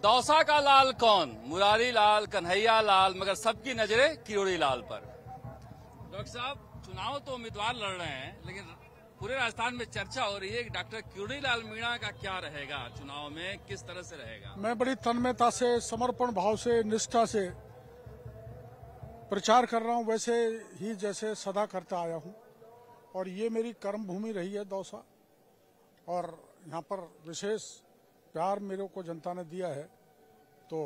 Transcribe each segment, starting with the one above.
दौसा का लाल कौन? मुरारी लाल, कन्हैया लाल, मगर सबकी नजरें किरोड़ी लाल पर। डॉक्टर साहब, चुनाव तो उम्मीदवार लड़ रहे हैं, लेकिन पूरे राजस्थान में चर्चा हो रही है कि डॉक्टर किरोड़ी लाल मीणा का क्या रहेगा चुनाव में, किस तरह से रहेगा? मैं बड़ी तन्मयता से, समर्पण भाव से, निष्ठा से प्रचार कर रहा हूं, वैसे ही जैसे सदा करता आया हूं। और ये मेरी कर्म भूमि रही है दौसा, और यहाँ पर विशेष प्यार मेरे को जनता ने दिया है, तो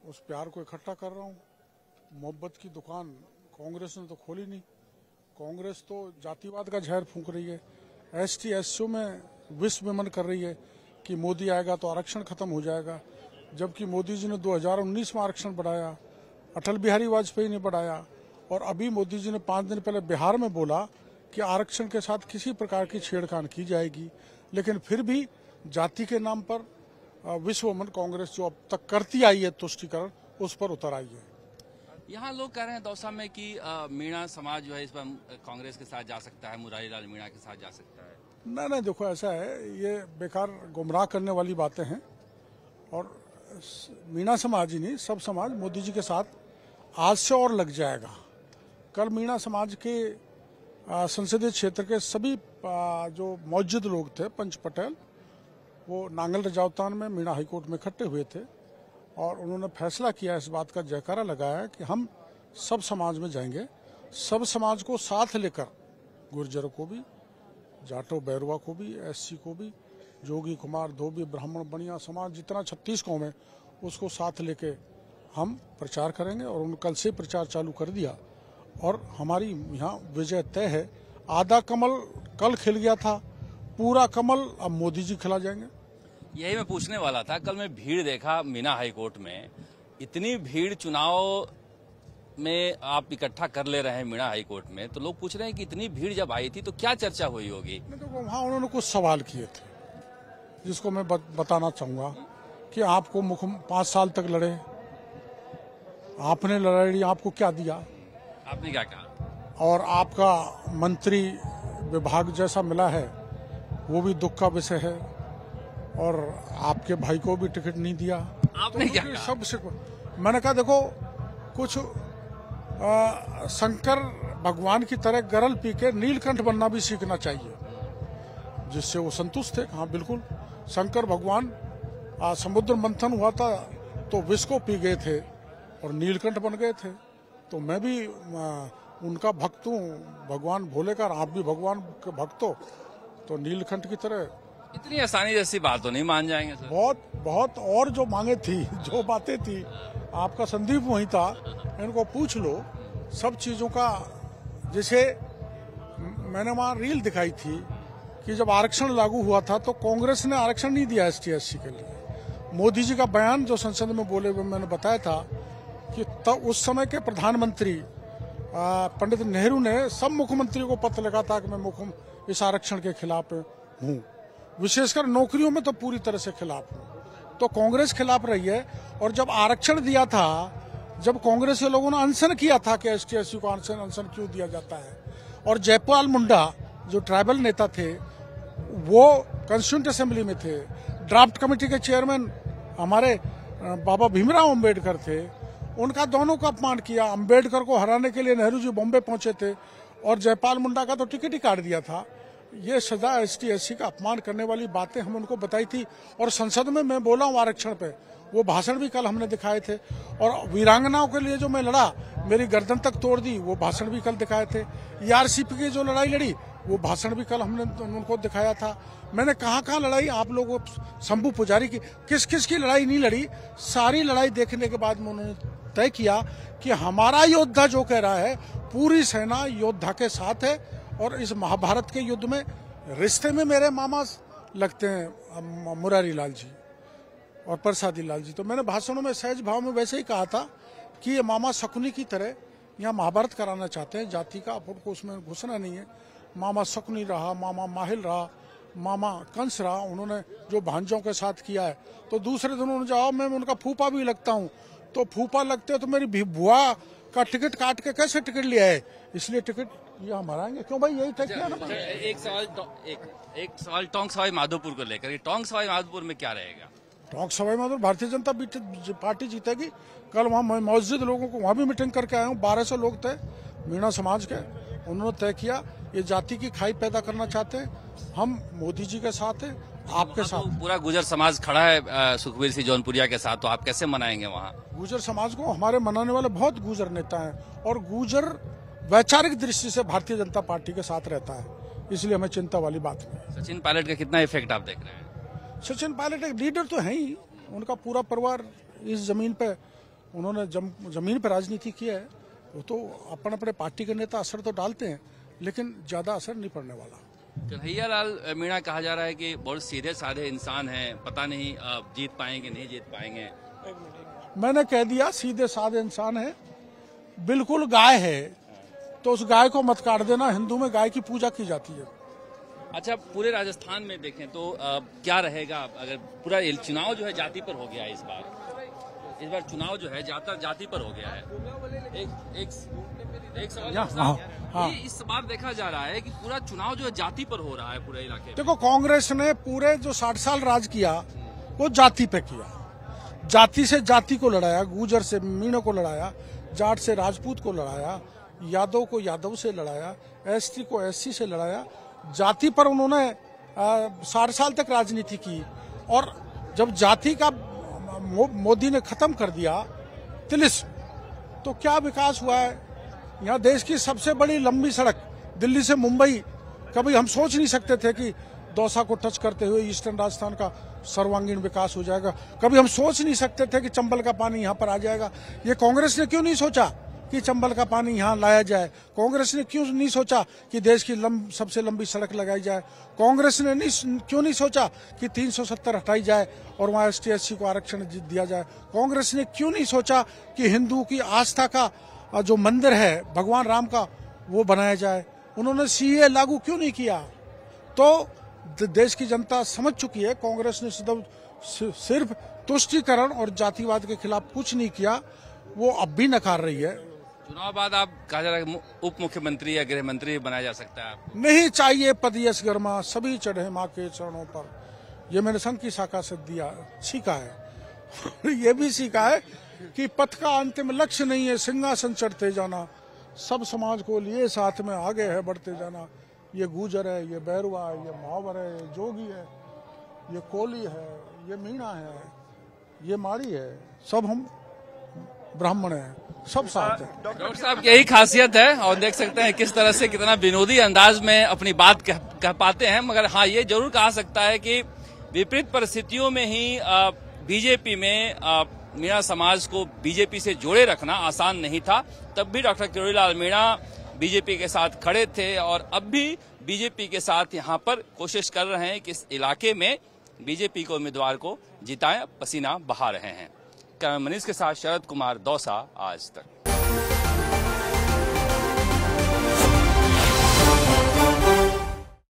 उस प्यार को इकट्ठा कर रहा हूँ। मोहब्बत की दुकान कांग्रेस ने तो खोली नहीं। कांग्रेस तो जातिवाद का जहर फूंक रही है, एसटी एससी में विष विमन कर रही है कि मोदी आएगा तो आरक्षण खत्म हो जाएगा, जबकि मोदी जी ने 2019 में आरक्षण बढ़ाया, अटल बिहारी वाजपेयी ने बढ़ाया, और अभी मोदी जी ने 5 दिन पहले बिहार में बोला कि आरक्षण के साथ किसी प्रकार की छेड़खानी की जाएगी। लेकिन फिर भी जाति के नाम पर विश्व मन कांग्रेस जो अब तक करती आई है तुष्टीकरण, उस पर उतर आई है। यहाँ लोग कह रहे हैं दौसा में कि मीणा समाज जो है इस पर कांग्रेस के साथ जा सकता है, मुरारी लाल मीणा के साथ जा सकता है। नहीं, देखो ऐसा है, ये बेकार गुमराह करने वाली बातें हैं। और मीणा समाज ही नहीं, सब समाज मोदी जी के साथ आज से और लग जाएगा। कल मीणा समाज के संसदीय क्षेत्र के सभी जो मौजूद लोग थे, पंच पटेल, वो नांगल रजावतान में मीणा हाईकोर्ट में इकट्ठे हुए थे, और उन्होंने फैसला किया, इस बात का जयकारा लगाया कि हम सब समाज में जाएंगे, सब समाज को साथ लेकर, गुर्जरों को भी, जाटो बैरवा को भी, एससी को भी, जोगी कुमार धोबी ब्राह्मण बनिया समाज जितना 36 कौम है, उसको साथ लेके हम प्रचार करेंगे। और उन्होंने कल से प्रचार चालू कर दिया, और हमारी यहाँ विजय तय है। आधा कमल कल खिल गया था, पूरा कमल अब मोदी जी खिला जाएंगे। यही मैं पूछने वाला था। कल मैं भीड़ देखा मीणा हाईकोर्ट में, इतनी भीड़ चुनाव में आप इकट्ठा कर ले रहे हैं मीणा हाईकोर्ट में, तो लोग पूछ रहे हैं कि इतनी भीड़ जब आई थी तो क्या चर्चा हुई होगी? तो वहाँ उन्होंने कुछ सवाल किए थे, जिसको मैं बताना चाहूंगा कि आपको 5 साल तक लड़े, आपने लड़ाई, आपको क्या दिया, आपने क्या कहा, और आपका मंत्री विभाग जैसा मिला है वो भी दुख का विषय है, और आपके भाई को भी टिकट नहीं दिया। आपने तो क्या कहा? सबसे मैंने कहा, देखो कुछ शंकर भगवान की तरह गरल पी के नीलकंठ बनना भी सीखना चाहिए, जिससे वो संतुष्ट थे। हाँ बिल्कुल, शंकर भगवान समुद्र मंथन हुआ था तो विष को पी गए थे और नीलकंठ बन गए थे। तो मैं भी उनका भक्त हूँ, भगवान भोले का, आप भी भगवान के भक्त हो, तो नीलकंठ की तरह। इतनी आसानी जैसी बात तो नहीं मान जाएंगे सर। बहुत और जो मांगे थी, जो बातें थी, आपका संदीप वहीं था, इनको पूछ लो सब चीजों का। जैसे मैंने वहां रील दिखाई थी कि जब आरक्षण लागू हुआ था तो कांग्रेस ने आरक्षण नहीं दिया एसटी एससी के लिए। मोदी जी का बयान जो संसद में बोले हुए मैंने बताया था कि तब उस समय के प्रधानमंत्री पंडित नेहरू ने सब मुख्यमंत्रियों को पत्र लिखा था कि मैं इस आरक्षण के खिलाफ हूँ, विशेषकर नौकरियों में तो पूरी तरह से खिलाफ हूँ। तो कांग्रेस खिलाफ रही है। और जब आरक्षण दिया था, जब कांग्रेस के लोगों ने अनशन किया था कि एसटी एससी को अनशन क्यों दिया जाता है, और जयपाल मुंडा जो ट्राइबल नेता थे वो कॉन्स्टिट्यूंट असेंबली में थे, ड्राफ्ट कमेटी के चेयरमैन हमारे बाबा भीमराव अंबेडकर थे, उनका दोनों का अपमान किया। अंबेडकर को हराने के लिए नेहरू जी बॉम्बे पहुंचे थे, और जयपाल मुंडा का तो टिकट ही काट दिया था। ये सजा एसटी एससी का अपमान करने वाली बातें हम उनको बताई थी। और संसद में मैं बोला हूँ आरक्षण पे, वो भाषण भी कल हमने दिखाए थे। और वीरांगनाओं के लिए जो मैं लड़ा, मेरी गर्दन तक तोड़ दी, वो भाषण भी कल दिखाए थे। ईआरसीपी की जो लड़ाई लड़ी, वो भाषण भी कल हमने उनको दिखाया था। मैंने कहाँ लड़ाई आप लोगों, शंभू पुजारी की, किस किस की लड़ाई नहीं लड़ी, सारी लड़ाई देखने के बाद उन्होंने तय किया कि हमारा योद्धा जो कह रहा है, पूरी सेना योद्धा के साथ है। और इस महाभारत के युद्ध में रिश्ते में मेरे मामा लगते हैं मुरारी लाल जी और प्रसादी लाल जी। तो मैंने भाषणों में सहज भाव में वैसे ही कहा था कि ये मामा शकुनी की तरह यहाँ महाभारत कराना चाहते हैं, जाति का आपको उसमें घुसना नहीं है। मामा शकुनी रहा, मामा माहिल रहा, मामा कंस रहा, उन्होंने जो भांजों के साथ किया है। तो दूसरे दिन उन्होंने जवाब में उनका फूफा भी लगता हूँ, तो फूफा लगते हो तो मेरी बुआ का टिकट काट के कैसे टिकट लिया है, इसलिए टिकट यहाँ मराएंगे क्यों भाई, यही तय किया ना। एक सवाल टोंक सवाई माधोपुर को लेकर, टोंक सवाई माधोपुर में क्या रहेगा? टोंक सभा में तो भारतीय जनता पार्टी जीतेगी। कल वहाँ मस्जिद लोगों को वहाँ भी मीटिंग करके आया हूँ, 1200 लोग थे मीणा समाज के। उन्होंने तय किया ये जाति की खाई पैदा करना चाहते हैं, हम मोदी जी के साथ हैं, आपके साथ। तो पूरा गुजर समाज खड़ा है सुखबीर सिंह जौनपुरिया के साथ, तो आप कैसे मनाएंगे वहाँ? गुजर समाज को हमारे मनाने वाले बहुत गुजर नेता हैं और गुजर वैचारिक दृष्टि से भारतीय जनता पार्टी के साथ रहता है, इसलिए हमें चिंता वाली बात नहीं। सचिन पायलट का कितना इफेक्ट आप देख रहे हैं? सचिन पायलट एक लीडर तो है ही, उनका पूरा परिवार इस जमीन पे उन्होंने जमीन पे राजनीति की है। वो तो अपने पार्टी के नेता असर तो डालते हैं, लेकिन ज्यादा असर नहीं पड़ने वाला। कन्हैया लाल मीणा कहा जा रहा है कि बहुत सीधे साधे इंसान हैं, पता नहीं जीत पाएंगे नहीं जीत पाएंगे। मैंने कह दिया सीधे साधे इंसान है, बिल्कुल गाय है तो उस गाय को मत काट देना। हिंदू में गाय की पूजा की जाती है। अच्छा, पूरे राजस्थान में देखें तो क्या रहेगा अगर पूरा चुनाव जो है जाति पर हो गया है? इस बार चुनाव जो है जाति पर हो गया है। एक सवाल हाँ। इस बार देखा जा रहा है कि पूरा चुनाव जो है जाति पर हो रहा है पूरे इलाके में। देखो, कांग्रेस ने पूरे जो 60 साल राज किया वो जाति पे किया। जाति से जाति को लड़ाया, गुजर से मीणों को लड़ाया, जाट से राजपूत को लड़ाया, यादव को यादव से लड़ाया, एसटी को एससी से लड़ाया। जाति पर उन्होंने 60 साल तक राजनीति की। और जब जाति का मोदी ने खत्म कर दिया तिलिस्म, तो क्या विकास हुआ है? यहाँ देश की सबसे बड़ी लंबी सड़क दिल्ली से मुंबई, कभी हम सोच नहीं सकते थे कि दौसा को टच करते हुए ईस्टर्न राजस्थान का सर्वांगीण विकास हो जाएगा। कभी हम सोच नहीं सकते थे कि चंबल का पानी यहाँ पर आ जाएगा। ये कांग्रेस ने क्यों नहीं सोचा कि चंबल का पानी यहाँ लाया जाए? कांग्रेस ने क्यों नहीं सोचा कि देश की सबसे लंबी सड़क लगाई जाए? कांग्रेस ने क्यों नहीं सोचा कि 370 हटाई जाए और वहाँ एसटी एससी को आरक्षण दिया जाए? कांग्रेस ने क्यों नहीं सोचा कि हिंदू की आस्था का जो मंदिर है भगवान राम का वो बनाया जाए? उन्होंने सीए लागू क्यों नहीं किया? तो देश की जनता समझ चुकी है कांग्रेस ने सिर्फ तुष्टीकरण और जातिवाद के खिलाफ कुछ नहीं किया, वो अब भी नकार रही है। चुनाव बाद आप कहा जा रहा है उप मुख्यमंत्री या गृह मंत्री बनाया जा सकता है? नहीं चाहिए पद यश गर्मा, सभी चढ़े माँ के चरणों पर। ये मैंने संघ की शाखा से सीखा है। ये भी सीखा है कि पथ का अंतिम लक्ष्य नहीं है सिंहासन चढ़ते जाना, सब समाज को लिए साथ में आगे है बढ़ते जाना। ये गुजर है, ये बैरवा है, ये महावर है, ये जोगी है, ये कोली है, ये मीणा है, ये माड़ी है, सब हम ब्राह्मण हैं, सब साथ हैं। डॉक्टर साहब यही खासियत है और देख सकते हैं किस तरह से कितना विनोदी अंदाज में अपनी बात कह पाते हैं। मगर हाँ, ये जरूर कहा सकता है कि विपरीत परिस्थितियों में ही बीजेपी में मीणा समाज को बीजेपी से जोड़े रखना आसान नहीं था। तब भी डॉक्टर किरोड़ी लाल मीणा बीजेपी के साथ खड़े थे और अब भी बीजेपी के साथ यहाँ पर कोशिश कर रहे हैं कि इस इलाके में बीजेपी को उम्मीदवार को जिताएं, पसीना बहा रहे हैं। कैमरा मनीष के साथ शरद कुमार, दौसा, आज तक।